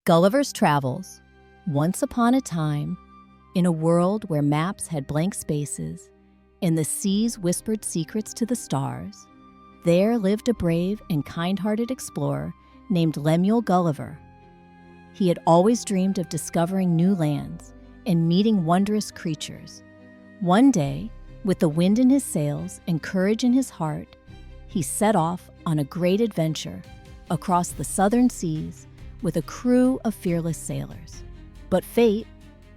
Gulliver's Travels. Once upon a time, in a world where maps had blank spaces and the seas whispered secrets to the stars, there lived a brave and kind-hearted explorer named Lemuel Gulliver. He had always dreamed of discovering new lands and meeting wondrous creatures. One day, with the wind in his sails and courage in his heart, he set off on a great adventure across the southern seas with a crew of fearless sailors. But fate,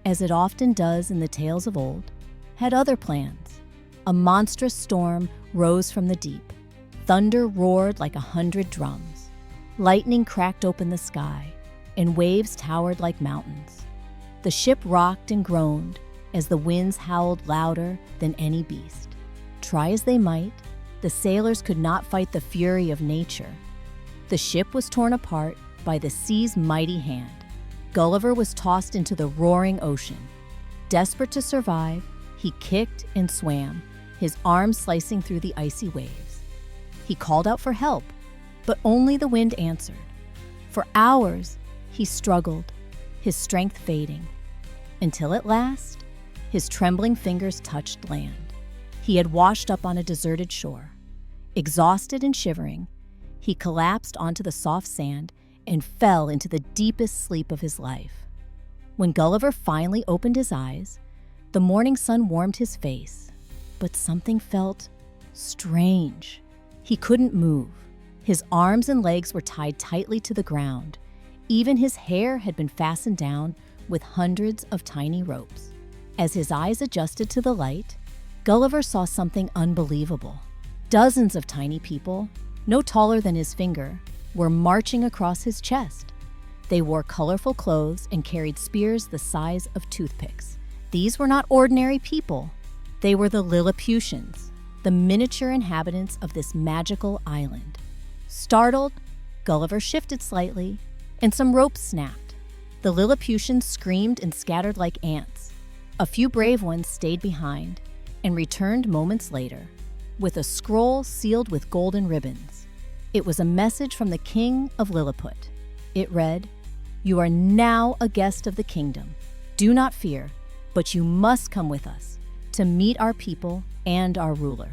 as it often does in the tales of old, had other plans. A monstrous storm rose from the deep. Thunder roared like 100 drums. Lightning cracked open the sky, and waves towered like mountains. The ship rocked and groaned as the winds howled louder than any beast. Try as they might, the sailors could not fight the fury of nature. The ship was torn apart by the sea's mighty hand. Gulliver was tossed into the roaring ocean. Desperate to survive, he kicked and swam, his arms slicing through the icy waves. He called out for help, but only the wind answered. For hours, he struggled, his strength fading, until at last, his trembling fingers touched land. He had washed up on a deserted shore. Exhausted and shivering, he collapsed onto the soft sand and fell into the deepest sleep of his life. When Gulliver finally opened his eyes, the morning sun warmed his face, but something felt strange. He couldn't move. His arms and legs were tied tightly to the ground. Even his hair had been fastened down with hundreds of tiny ropes. As his eyes adjusted to the light, Gulliver saw something unbelievable. Dozens of tiny people, no taller than his finger, were marching across his chest. They wore colorful clothes and carried spears the size of toothpicks. These were not ordinary people. They were the Lilliputians, the miniature inhabitants of this magical island. Startled, Gulliver shifted slightly, and some ropes snapped. The Lilliputians screamed and scattered like ants. A few brave ones stayed behind and returned moments later with a scroll sealed with golden ribbons. It was a message from the King of Lilliput. It read, "You are now a guest of the kingdom. Do not fear, but you must come with us to meet our people and our ruler."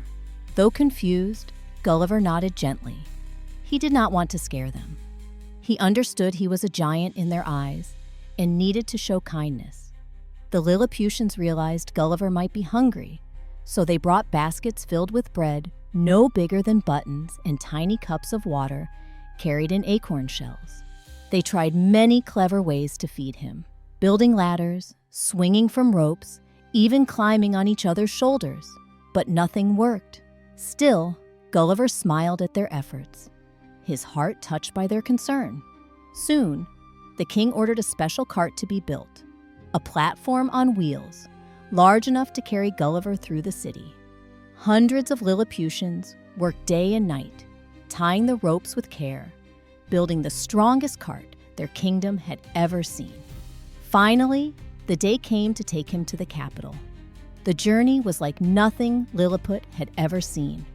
Though confused, Gulliver nodded gently. He did not want to scare them. He understood he was a giant in their eyes and needed to show kindness. The Lilliputians realized Gulliver might be hungry, so they brought baskets filled with bread no bigger than buttons and tiny cups of water carried in acorn shells. They tried many clever ways to feed him, building ladders, swinging from ropes, even climbing on each other's shoulders. But nothing worked. Still, Gulliver smiled at their efforts, his heart touched by their concern. Soon, the king ordered a special cart to be built, a platform on wheels, large enough to carry Gulliver through the city. Hundreds of Lilliputians worked day and night, tying the ropes with care, building the strongest cart their kingdom had ever seen. Finally, the day came to take him to the capital. The journey was like nothing Lilliput had ever seen.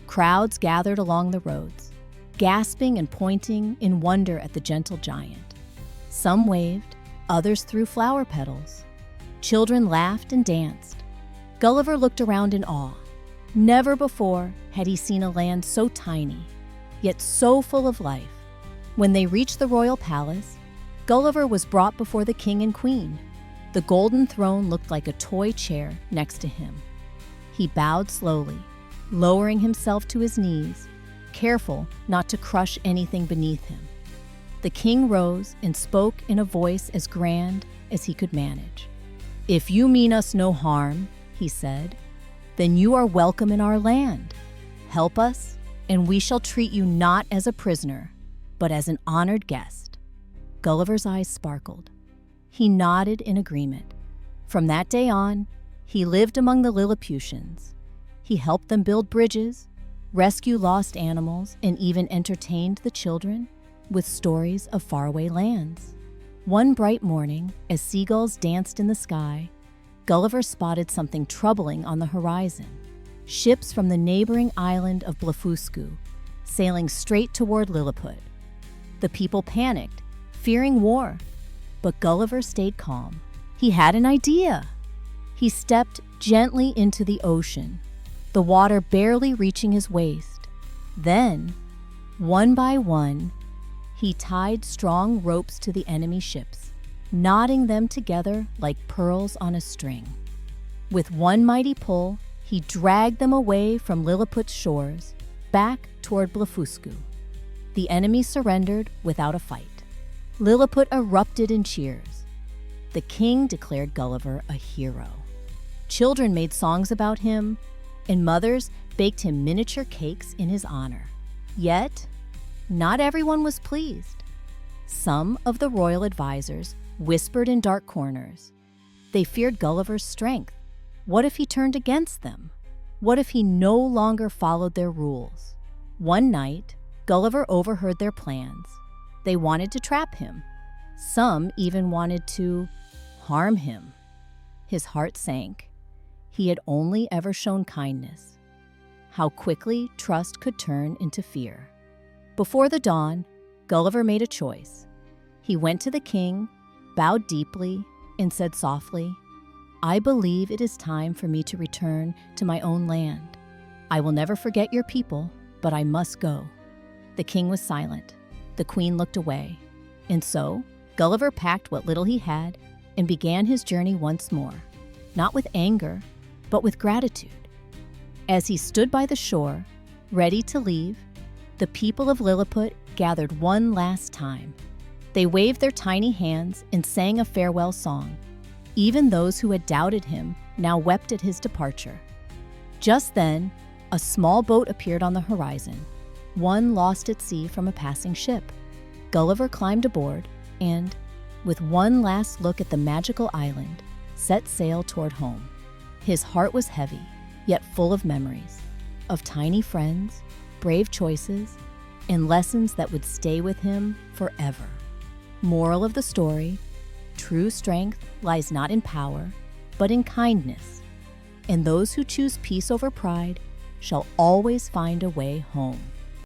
Crowds gathered along the roads, gasping and pointing in wonder at the gentle giant. Some waved, others threw flower petals. Children laughed and danced. Gulliver looked around in awe. Never before had he seen a land so tiny, yet so full of life. When they reached the royal palace, Gulliver was brought before the king and queen. The golden throne looked like a toy chair next to him. He bowed slowly, lowering himself to his knees, careful not to crush anything beneath him. The king rose and spoke in a voice as grand as he could manage. "If you mean us no harm," he said, "then you are welcome in our land. Help us, and we shall treat you not as a prisoner, but as an honored guest." Gulliver's eyes sparkled. He nodded in agreement. From that day on, he lived among the Lilliputians. He helped them build bridges, rescue lost animals, and even entertained the children with stories of faraway lands. One bright morning, as seagulls danced in the sky, Gulliver spotted something troubling on the horizon. Ships from the neighboring island of Blefuscu, sailing straight toward Lilliput. The people panicked, fearing war. But Gulliver stayed calm. He had an idea. He stepped gently into the ocean, the water barely reaching his waist. Then, one by one, he tied strong ropes to the enemy ships, knotting them together like pearls on a string. With one mighty pull, he dragged them away from Lilliput's shores, back toward Blefuscu. The enemy surrendered without a fight. Lilliput erupted in cheers. The king declared Gulliver a hero. Children made songs about him, and mothers baked him miniature cakes in his honor. Yet, not everyone was pleased. Some of the royal advisors whispered in dark corners. They feared Gulliver's strength. What if he turned against them? What if he no longer followed their rules? One night, Gulliver overheard their plans. They wanted to trap him. Some even wanted to harm him. His heart sank. He had only ever shown kindness. How quickly trust could turn into fear. Before the dawn, Gulliver made a choice. He went to the king, bowed deeply, and said softly, "I believe it is time for me to return to my own land. I will never forget your people, but I must go." The king was silent. The queen looked away. And so, Gulliver packed what little he had and began his journey once more, not with anger, but with gratitude. As he stood by the shore, ready to leave, the people of Lilliput gathered one last time. They waved their tiny hands and sang a farewell song. Even those who had doubted him now wept at his departure. Just then, a small boat appeared on the horizon, one lost at sea from a passing ship. Gulliver climbed aboard and, with one last look at the magical island, set sail toward home. His heart was heavy, yet full of memories, of tiny friends, brave choices, and lessons that would stay with him forever. Moral of the story: true strength lies not in power, but in kindness, and those who choose peace over pride shall always find a way home.